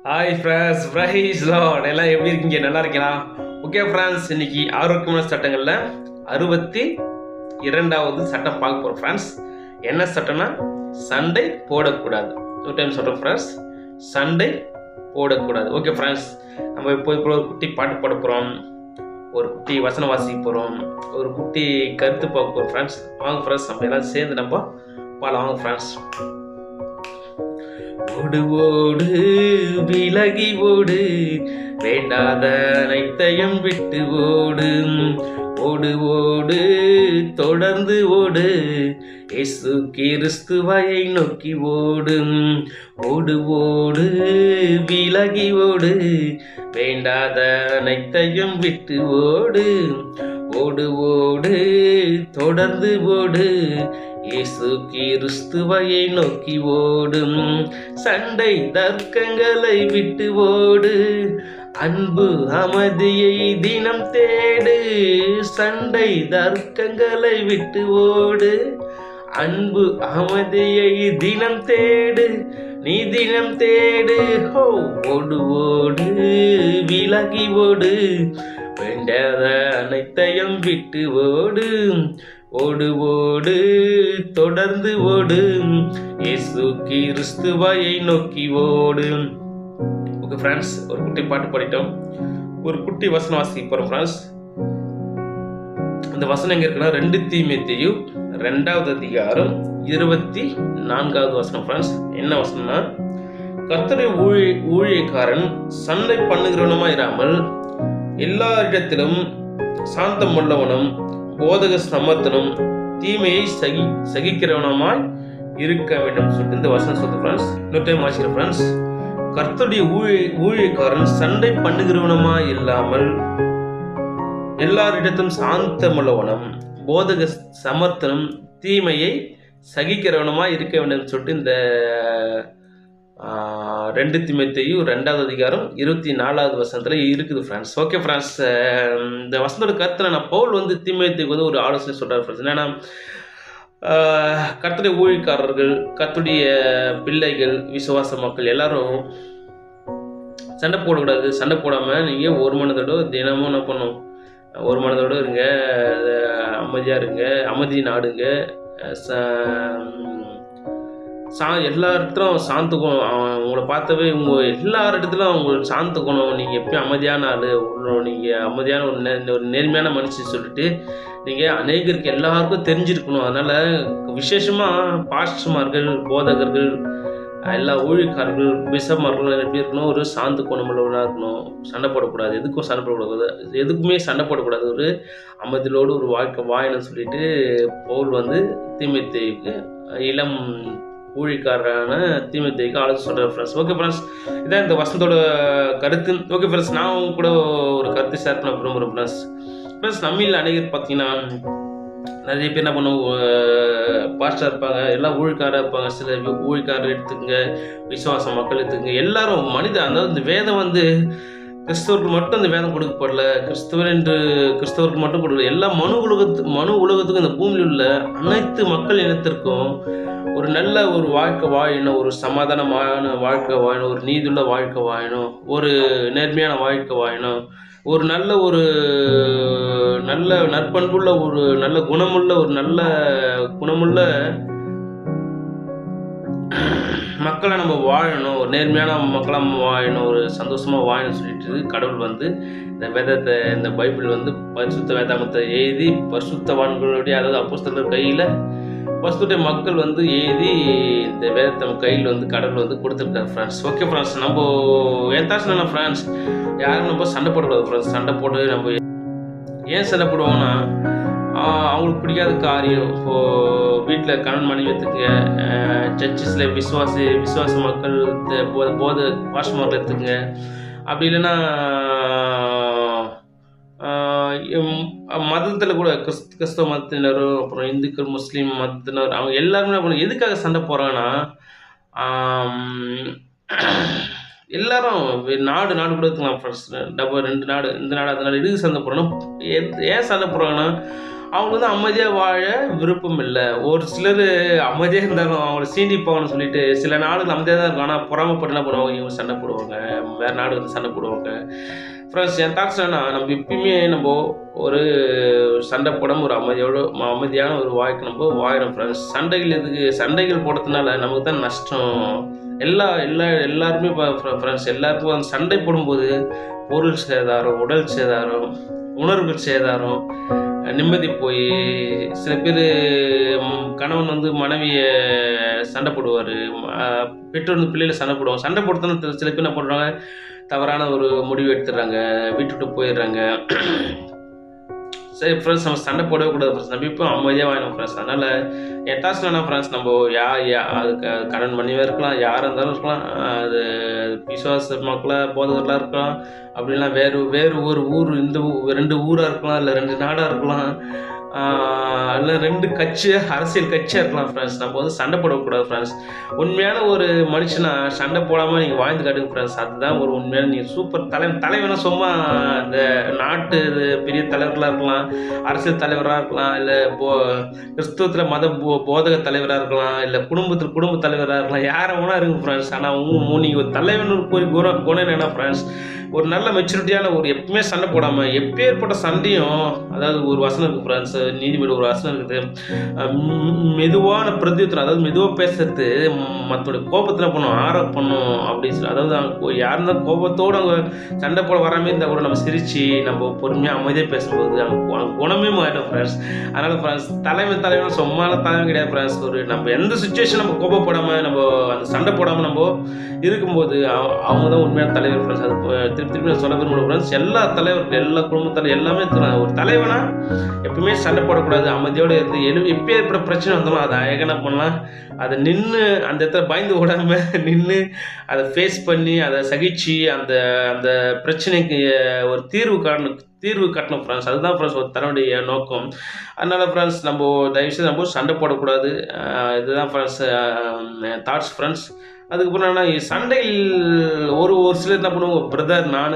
Hi friends, price Lord. எல்லாம் எப்படி இருக்கீங்க? நல்லா இருக்கீங்களா? ஓகே ஃப்ரெண்ட்ஸ், இன்னைக்கு ஆரோக்கியமான சட்டங்களில் 62வது சட்டம் பார்க்க போகிறோம் ஃப்ரெண்ட்ஸ். என்ன சட்டம்னா சண்டை போடக்கூடாது. டூ டைம் சொல்கிறோம் ஃப்ரெண்ட்ஸ், சண்டை போடக்கூடாது. ஓகே ஃப்ரெண்ட்ஸ், நம்ம இப்போ ஒரு குட்டி பாட்டு பாட போகிறோம், ஒரு குட்டி வசனம் வாசிக்க போகிறோம், ஒரு குட்டி கருத்து பார்க்க போகிறோம் ஃப்ரெண்ட்ஸ். வாங்க ஃப்ரெண்ட்ஸ், நம்ம எல்லாம் சேர்ந்து நம்ம பாடலாம். வாங்க ஃப்ரெண்ட்ஸ். ஓடு ஓடு விலகி ஓடு, வேண்டாத அனைத்தையும் விட்டு ஓடு. ஓடு ஓடு தொடர்ந்து ஓடு, இயேசு கிறிஸ்துவை நோக்கி ஓடு. ஓடு ஓடு விலகி ஓடு, வேண்டாத அனைத்தையும் விட்டு ஓடு. ஓடு ஓடு தொடர்ந்து ஓடு, இயேசு கிறிஸ்துவை நோக்கி ஓடும். சண்டை தர்க்கங்களை விட்டு ஓடு, அன்பு அமைதியை தினம் தேடு. சண்டை தர்க்கங்களை விட்டு ஓடு, அன்பு அமைதியை தினம் தேடு. நீ தினம் தேடு. ஹோ ஓடு ஓடு விலகி ஓடு, வேண்டாத அனைத்தையும் விட்டு ஓடு. ஓடு ஓடு தொடர்ந்து ஓடு, இயேசு கிறிஸ்துவை நோக்கி ஓடு. ஓகே ஃப்ரெண்ட்ஸ், ஒரு குட்டி பாட்டு பாடிட்டோம், ஒரு குட்டி வசனம் வாசிக்க போறோம் ஃப்ரெண்ட்ஸ். அந்த வசனம் எங்க இருக்குன்னா 2 தீமோத்தேயு 2வது அதிகாரம் 24வது வசனம் ஃப்ரெண்ட்ஸ். என்ன வசனம்னா, கர்த்தருடைய ஊழியக்காரன் சண்டை பண்ணுகிறவனுமா இராமல் எல்லாரிடத்திலும் சாந்தம் உள்ளவனும் போதக சமர்த்தனும் தீமையை சகிக்கிறவனமாய் இருக்க வேண்டும் சொல்லிட்டு இந்த வசனம் சொல்லுது ஃப்ரெண்ட்ஸ். இன்னொரு டைம் வாசிக்கிறேன் ஃப்ரெண்ட்ஸ். கர்த்தருடைய ஊழியக்காரன் சண்டை பண்ணுகிறவனமா இல்லாமல் எல்லாரிடத்திலும் சாந்தமுள்ளவனும் போதக சமர்த்தனும் தீமையை சகிக்கிறவனமா இருக்க வேண்டும் சொல்லிட்டு இந்த 2 தீமோத்தேயு 2வது அதிகாரம் 24வது வசனத்துல இருக்குது ஃப்ரெண்ட்ஸ். ஓகே ஃப்ரெண்ட்ஸ், இந்த வசனத்தோட கருத்துல நான் பவுல் வந்து தீமோத்தேயுக்கு வந்து ஒரு ஆலோசனை சொல்றாரு ஃப்ரெண்ட்ஸ். என்னன்னா, கர்த்தருடைய ஊழியக்காரர்கள், கர்த்தருடைய பிள்ளைகள், விசுவாச மக்கள் எல்லாரும் சண்டை போடக்கூடாது. சண்டை போடாம நீங்க ஒரு மனதோட தினமும் என்ன பண்ணும், ஒரு மனதோட இருங்க, அமைதியா இருங்க, அமைதி நாடுங்க. எல்லா இடத்துலும் சாந்த குணம், உங்களை பார்த்தவே எல்லா இடத்துலும் அவங்களுக்கு சாந்த குணம். நீங்கள் எப்பயும் அமைதியான ஆள், நீங்கள் அமைதியான ஒரு நேர்மையான மனுஷன் சொல்லிட்டு நீங்கள் அநேகருக்கு எல்லாருக்கும் தெரிஞ்சிருக்கணும். அதனால் விசேஷமாக பாஸ்டர்மார்கள், போதகர்கள், எல்லா ஊழியக்காரர்கள், பிஷப்மார்கள் எப்படி இருக்கணும், ஒரு சாந்த குணமுள்ளவனாக இருக்கணும். சண்டை போடக்கூடாது, எதுக்கும் சண்டை போடக்கூடாது, எதுக்குமே சண்டை போடக்கூடாது, ஒரு அமைதியோடு ஒரு வாழ்க்கை வாழணும்னு சொல்லிட்டு பவுல் வந்து தீமோத்தேயுக்கு, இளம் ஊழியக்காரரான தீமோத்தேயுக்கு ஆலோசனை சொல்கிறேன் ஃப்ரெண்ட்ஸ். ஓகே ஃப்ரெண்ட்ஸ், இதான் இந்த வசனத்தோட கருத்து. ஓகே ஃப்ரெண்ட்ஸ், நான் கூட ஒரு கருத்தை ஷேர் பண்ண விரும்புகிறேன் ஃப்ரெண்ட்ஸ். ஃப்ரெண்ட்ஸ், நம்மில் அநேகர் பார்த்தீங்கன்னா நிறைய பேர் என்ன பண்ணுவோம், பாஸ்டர் இருப்பாங்க, எல்லாம் ஊழியக்காரர் இருப்பாங்க. சில ஊழியக்காரர் எடுத்துக்கங்க, விசுவாச மக்கள் எடுத்துக்கங்க, எல்லாரும் மனிதன். அதாவது இந்த வேதம் வந்து கிறிஸ்தவருக்கு மட்டும் இந்த வேதம் கொடுக்கப்படல, கிறிஸ்தவருக்கு மட்டும் கொடுக்கல, எல்லா மனு உலகத்துக்கும், இந்த பூமியில் உள்ள அனைத்து மக்கள் இனத்திற்கும் ஒரு நல்ல ஒரு வாழ்க்கை வாழணும், ஒரு சமாதானமான வாழ்க்கை வாழணும், ஒரு நீதியுள்ள வாழ்க்கை வாழணும், ஒரு நேர்மையான வாழ்க்கை வாழணும், ஒரு நல்ல நற்பண்புள்ள, ஒரு நல்ல குணமுள்ள, ஒரு நல்ல குணமுள்ள மக்களை நம்ம வாழணும், ஒரு நேர்மையான மக்களாக வாழணும், ஒரு சந்தோஷமாக வாழணும்னு சொல்லிட்டு கடவுள் வந்து இந்த வேதத்தை, இந்த பைபிள் வந்து பரிசுத்த வேதாமத்தை எழுதி பரிசுத்தவான்களுடைய, அதாவது அப்போஸ்தலர் கையில் பரிசுத்த மக்கள் வந்து எழுதி இந்த வேதத்தை கையில் வந்து கடவுள் வந்து கொடுத்துருக்காரு ஃப்ரெண்ட்ஸ். ஓகே ஃப்ரெண்ட்ஸ், நம்ம ஏதாச்சும் ஃப்ரெண்ட்ஸ், யாரும் நம்ம சண்டை போடக்கூடாது ஃப்ரெண்ட்ஸ். சண்டை போட்டு நம்ம ஏன் சண்டை போடுவோம்னா, அவங்களுக்கு பிடிக்காத காரியம், இப்போது வீட்டில் கணவன் மனைவி எடுத்துக்கங்க, சர்ச்சஸில் விசுவாச மக்கள், போத பாஸ்டர்மார்கள் எடுத்துக்கங்க. அப்படி இல்லைன்னா மதத்தில் கூட கிறிஸ்தவ மதத்தினரும், அப்புறம் இந்துக்கள், முஸ்லீம் மதத்தினர், அவங்க எல்லாருமே எதுக்காக சண்டை போடுறாங்கன்னா, எல்லாரும் நாடு கூட எடுத்துக்கலாம் ஃப்ரெண்ட்ஸ். 2 நாடு, இந்த நாடு அந்த நாடு, எதுக்கு சண்டை போடுறோன்னா, ஏன் சண்டை போடுறாங்கன்னா, அவங்க வந்து அமைதியாக வாழ விருப்பம் இல்லை. ஒரு சிலர் அமைதியாக இருந்தாலும் அவங்கள சீண்டி போகணும்னு சொல்லிட்டு சில நாடுகள் அமைதியாக தான் இருக்கும், ஆனால் பொறாமப்பட்டு என்ன பண்ணுவாங்க, இவங்க சண்டை போடுவாங்க, வேறு நாடு வந்து சண்டை போடுவாங்க. ஃப்ரெண்ட்ஸ் என் தாட்ஸ் என்னன்னா, நம்ம எப்பயுமே நம்ம ஒரு சண்டை போடாமல் ஒரு அமைதியான ஒரு வாழ்க்கை நம்ம வாழணும் ஃப்ரெண்ட்ஸ். சண்டைகள் போடுறதுனால நமக்கு தான் நஷ்டம். எல்லாருமே ஃப்ரெண்ட்ஸ் எல்லாருக்கும் அந்த சண்டை போடும்போது பொருள் சேதாரம், உடல் சேதாரம், உணர்வுகள் சேதாரம், நிம்மதி போய் சில பேர் கணவன் வந்து மனைவியை சண்டை போடுவார், பெற்றோர் வந்து பிள்ளைகளை சண்டை போடுவாங்க. சண்டை போடுறதுனால சில பேர் என்ன பண்ணுறாங்க, தவறான ஒரு முடிவு எடுத்துடுறாங்க, வீட்டு விட்டு போயிடுறாங்க. சரி ஃப்ரெண்ட்ஸ், நம்ம சண்டை போடவே கூடாது ஃப்ரெண்ட்ஸ். நம்ம இப்போ அமைதியாக வாங்கணும் ஃப்ரெண்ட்ஸ். அதனால் என் தாட்ஸ் என்ன ஃப்ரெண்ட்ஸ், நம்ம அதுக்கு கடன் பண்ணியே இருக்கலாம், யாராக இருந்தாலும் இருக்கலாம், அது விசுவாச மக்களாக போதகர்களாக இருக்கலாம், அப்படின்லாம் வேறு ஒரு ஊர், இந்த 2 ஊராக இருக்கலாம், இல்லை 2 நாடாக இருக்கலாம், இல்லை 2 அரசியல் கட்சியாக இருக்கலாம் ஃப்ரெண்ட்ஸ். நம்ம வந்து சண்டை போடக்கூடாது ஃப்ரெண்ட்ஸ். உண்மையான ஒரு மனுஷனா சண்டை போடாமல் நீங்கள் வாழ்ந்து காட்டுங்க ஃப்ரெண்ட்ஸ். அதுதான் ஒரு உண்மையான நீங்கள் சூப்பர் தலைவனா. சும்மா இந்த நாட்டு பெரிய தலைவர்களாக இருக்கலாம், அரசியல் தலைவராக இருக்கலாம், இல்லை கிறிஸ்துவத்தில் மத போதக தலைவராக இருக்கலாம், இல்லை குடும்ப தலைவராக இருக்கலாம், யாரை வேணா இருக்குங்க ஃப்ரெண்ட்ஸ். ஆனால் நீங்கள் ஒரு தலைவனுக்கு ஒரு குணம் என்ன ஃப்ரெண்ட்ஸ், ஒரு நல்ல மெச்சூரிட்டியான ஒரு எப்பவுமே சண்டை போடாமல், எப்பேற்பட்ட சண்டையும், அதாவது ஒரு வசனம் இருக்குது ஃப்ரெண்ட்ஸ், நீதிபதி ஒரு வசனம் இருக்குது, மெதுவான பிரதியுத்தரம், அதாவது மெதுவாக பேசுறது மற்றோடைய கோபத்தில் பண்ணும் பண்ணும் அப்படின்னு சொல்லி, அதாவது யார் இருந்தால் கோபத்தோடு அவங்க சண்டை போட வராமே இருந்தால் கூட நம்ம சிரித்து நம்ம பொறுமையாக அமைதியாக பேசும்போது அவங்க குணமே மாறிடும் ஃப்ரெண்ட்ஸ். அதனால் ஃப்ரெண்ட்ஸ், தலைவன் சும்மான தலைவன் கிடையாது ஃப்ரெண்ட்ஸ். நம்ம எந்த சுச்சுவேஷன் நம்ம கோபப்படாமல், நம்ம அந்த சண்டை போடாமல் நம்ம இருக்கும்போது அவங்க தான் உண்மையான தலைவர் ஃப்ரெண்ட்ஸ். அது திருப்பி சொல்ல விரும்புகிறேன் ஃப்ரெண்ட்ஸ். எல்லா தலைவர்கள், எல்லா குடும்பத்தாலும் எல்லாமே ஒரு தலைவனா எப்பவுமே சண்டை போடக்கூடாது, அமைதியோடு இருந்து எப்போ ஏற்பட பிரச்சனை வந்தாலும் அதை அழகான பண்ணலாம், அதை நின்று அந்த இடத்துல பயந்து ஓடாமல் நின்று அதை ஃபேஸ் பண்ணி அதை சகிச்சு அந்த அந்த பிரச்சனைக்கு ஒரு தீர்வு காட்டணும் ஃப்ரெண்ட்ஸ். அதுதான் ஃப்ரெண்ட்ஸ் ஒரு தன்னுடைய நோக்கம். அதனால் ஃப்ரெண்ட்ஸ், நம்ம தயவுசெய்து நம்ம சண்டை போடக்கூடாது. இதுதான் ஃப்ரெண்ட்ஸ் தாட்ஸ் ஃப்ரெண்ட்ஸ். அதுக்கப்புறம் என்னன்னா, சண்டையில் ஒரு சிலர் என்ன பண்ணுவாங்க, பிரதர் நான்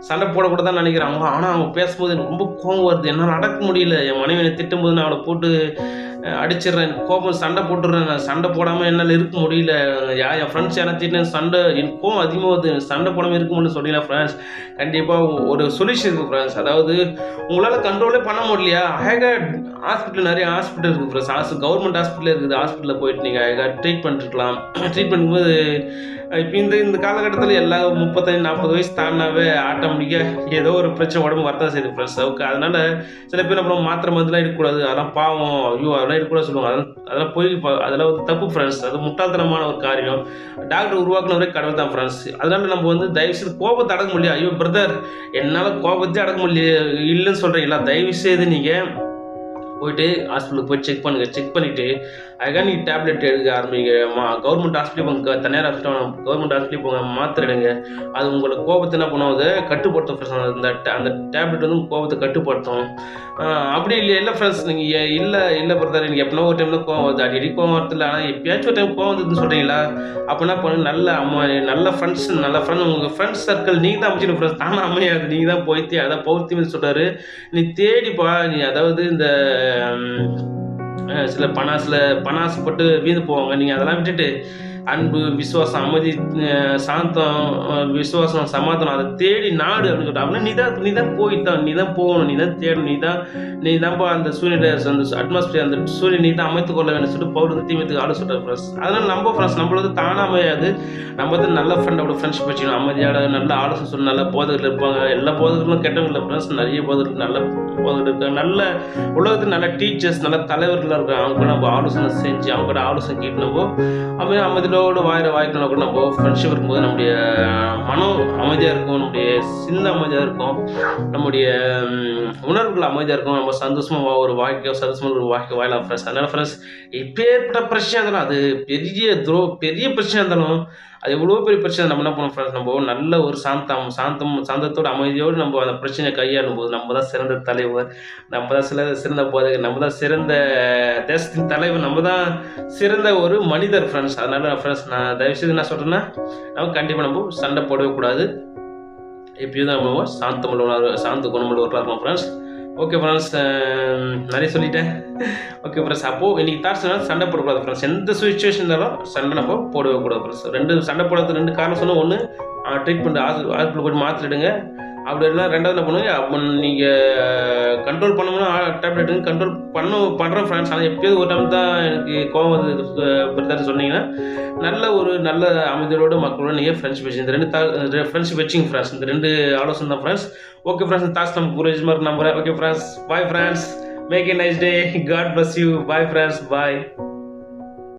சண்டை போடக்கூடாதுன்னு நினைக்கிறாங்க, ஆனால் அவங்க பேசும்போது எனக்கு ரொம்ப கோபம் வருது, என்னால் அடக்க முடியல, என் மனைவியை திட்டும்போது நான் அவளை போட்டு அடிச்சிடுறேன், கோபம் சண்டை போட்டுடுறேன், நான் சண்டை போடாமல் என்னால் இருக்க முடியல, என் ஃப்ரெண்ட்ஸ் யாரும் திட்டேன், எனக்கு கோபம் அதிகமாக வருது, சண்டை போடாமல் இருக்க முடியல சொன்னீங்களா ஃப்ரெண்ட்ஸ். கண்டிப்பாக ஒரு சொல்யூஷன் இருக்குது ஃப்ரெண்ட்ஸ். அதாவது உங்களால் கண்ட்ரோலே பண்ண முடியலையா, ஹாஸ்பிட்டல் நிறைய ஹாஸ்பிட்டல் இருக்குது ஃப்ரெண்ட்ஸ், கவர்மெண்ட் ஹாஸ்பிட்டலே இருக்குது, ஹாஸ்பிட்டலில் போயிட்டு நீங்கள் அழகாக ட்ரீட்மெண்ட் இருக்கலாம். ட்ரீட்மெண்ட்கும்போது இப்போ இந்த காலகட்டத்தில் எல்லா 35-40 வயசு தாண்டினாவே ஆட்டோமேட்டிக்காக ஏதோ ஒரு பிரச்சனை உடம்பு வரதான் செய்யுது ஃப்ரெண்ட்ஸ். ஓகே, அதனால் சில பேர் அப்புறம் மாத்திரை மருந்துலாம் எடுக்கக்கூடாது, அதெல்லாம் பாவம், ஐயோ அதெல்லாம் எடுக்கக்கூடாது சொல்லுவாங்க. அதெல்லாம் வந்து தப்பு ஃப்ரெண்ட்ஸ், அது முட்டாள்தனமான ஒரு காரியம். டாக்டர் உருவாக்குனவரே கடவுள் தான் ஃப்ரெண்ட்ஸ். அதனால் நம்ம வந்து தயவுசெய்து கோபத்தை அடக்க முடியல, ஐயோ பிரதர் என்னால் கோபத்தையே அடக்க முடியல இல்லைன்னு சொல்கிறீங்களா, தயவுசெய்து நீங்கள் போயிட்டு ஹாஸ்பிட்டலுக்கு போய் செக் பண்ணிவிட்டு அதுக்காக நீங்கள் டேப்லெட் எடுக்க ஆரம்பிங்க. கவர்மெண்ட் ஹாஸ்பிட்டல் போங்க, தனியார் ஹாஸ்பிட்டல் கவர்மெண்ட் ஹாஸ்பிட்டல் போங்க, மாத்திரை எடுங்க. அது உங்களுக்கு கோபத்தை என்ன பண்ணும், அதை கட்டுப்படுத்தும். அந்த டேப்லெட் வந்து உங்கள் கோபத்தை கட்டுப்படுத்தும். அப்படி இல்லை ஃப்ரெண்ட்ஸ், நீங்கள் இல்லை பிரதர் எனக்கு எப்படின்னா ஒரு டைமில் கோவம் வருது, அடிக்கடி கோவம் வரதில்லை, ஆனால் எப்பயாச்சும் ஒரு டைம் கோவம் வந்துன்னு சொல்கிறீங்களா, அப்படின்னா பண்ணு, நல்ல ஃப்ரெண்ட்ஸ் உங்கள் ஃப்ரெண்ட்ஸ் சர்க்கிள் நீங்கள் தான் அமைச்சிடும் ஃப்ரெண்ட்ஸ், தானே அமையாது, நீங்கள் தான் போய்த்து அதை பௌத்தியம் சொல்கிறாரு, நீ தேடிப்பா. நீ அதாவது இந்த சில பணாசப்பட்டு வீந்து போவாங்க, நீங்கள் அதெல்லாம் விட்டுட்டு அன்பு, விசுவாசம், அமைதி, சாந்தம், விசுவாசம், சமாதானம், அதை தேடி நாடு அப்படின்னு சொல்லிட்டு அப்படின்னா நீ தான் போய்த்தான், நீ தான் போகணும், நீ தான் தேடணும், நீ தான்ப்பா அந்த சூழ்நிலை, அந்த அட்மாஸ்பியர், அந்த சூழ்நிலை நீ தான் அமைத்து கொள்ள வேண்டும் சொல்லிட்டு பவுல் தீமத்துக்கு ஆடு சொல்கிறார் ஃப்ரெண்ட்ஸ். அதனால் நம்ம ஃப்ரெண்ட்ஸ் நம்மளது தானாக அமையாது, நம்ம வந்து நல்ல ஃப்ரெண்டோட ஃப்ரெண்ட்ஷிப் வச்சுக்கணும், அமைதியோட நல்ல ஆலோசனை சொல்லி நல்ல போதகர்கள் இருப்பாங்க. எல்லா போதகர்களும் கெட்டவங்க இல்லை ஃப்ரெண்ட்ஸ், நிறைய போதகர்கள் நல்ல போதகர்கள் இருக்காங்க, நல்ல உலகத்துக்கு நல்ல டீச்சர்ஸ், நல்ல தலைவர்களாக இருக்காங்க. அவங்க கூட நம்ம ஆலோசனை செஞ்சு அவங்க கூட ஆலோசனை கேட்டு நம்ம அமைதியோடு வாய்க்கணும் கூட நம்ம ஃப்ரெண்ட்ஷிப் இருக்கும்போது நம்முடைய மனம் அமைதியாக இருக்கும், நம்முடைய சிந்தை அமைதியாக இருக்கும், நம்முடைய உணர்வுகள் அமைதியாக இருக்கும், நம்ம சந்தோஷமாக ஒரு சந்தோஷமான ஒரு வாழ்க்கை வாழலாம் ஃப்ரெண்ட்ஸ். அதனால் ஃப்ரெண்ட்ஸ், எப்பேற்பட்ட பிரச்சனை இருந்தாலும், அது பெரிய பிரச்சனை இருந்தாலும், அது எவ்வளோ பெரிய பிரச்சனை நம்ம என்ன பண்ணோம் ஃப்ரெண்ட்ஸ், நம்ம நல்ல ஒரு சாந்தத்தோடு அமைதியோடு நம்ம அந்த பிரச்சனையை கையாளும் போது நம்ம தான் சிறந்த தலைவர், நம்ம தான் சிறந்த போதகர், நம்ம தான் சிறந்த தேசத்தின் தலைவர், நம்ம தான் சிறந்த ஒரு மனிதர் ஃப்ரெண்ட்ஸ். அதனால் ஃப்ரெண்ட்ஸ், நான் தயவுசெய்து என்ன சொல்கிறேன்னா, நம்ம கண்டிப்பாக நம்ம சண்டை போடவே கூடாது, எப்பயும் தான் நம்ம சாந்த குணமுள்ளவர்களாக இருக்கணும் ஃப்ரெண்ட்ஸ். ஓகே ஃப்ரெண்ட்ஸ், நிறைய சொல்லிட்டேன். ஓகே ஃப்ரெண்ட்ஸ், அப்போது இன்றைக்கி தாட்ஸ்னால் சண்டை போடக்கூடாது ஃப்ரெண்ட்ஸ். எந்த சுச்சுவேஷன் இருந்தாலும் சண்டை நம்ம போடவே கூடாது ஃப்ரெண்ட்ஸ். 2 சண்டை போடுறது 2 காரணம் சொன்னால், ஒன்று ட்ரீட்மெண்ட் ஹாஸ்பிட்டல் போய்ட்டு மாற்றிடுங்க. அப்படி இல்லைனா ரெண்டாவது என்ன பண்ணுங்க, அப்போ நீங்கள் கண்ட்ரோல் பண்ணணும்னா டேப்லெட் எடுங்க. கண்ட்ரோல் பண்ணுறேன் ஃப்ரெண்ட்ஸ். ஆனால் எப்போயாவது ஒரு டைம் தான் எனக்கு கோவம் வந்து பிரதர் சொன்னீங்கன்னா, நல்ல அமைதியோட மக்களோட நீங்கள் ஃப்ரெண்ட்ஷிப் வச்சு இந்த 2 ஃப்ரெண்ட்ஷிப் வச்சிங்க ஃப்ரெண்ட்ஸ். இந்த 2 ஆலோசனை தான் ஃப்ரெண்ட்ஸ். ஓகே ஃப்ரெண்ட்ஸ், தாட்ஸ் நமக்கு புரிஞ்ச மாதிரி நம்புகிறேன். Okay friends, bye friends, make a nice day, God bless you, bye friends, bye.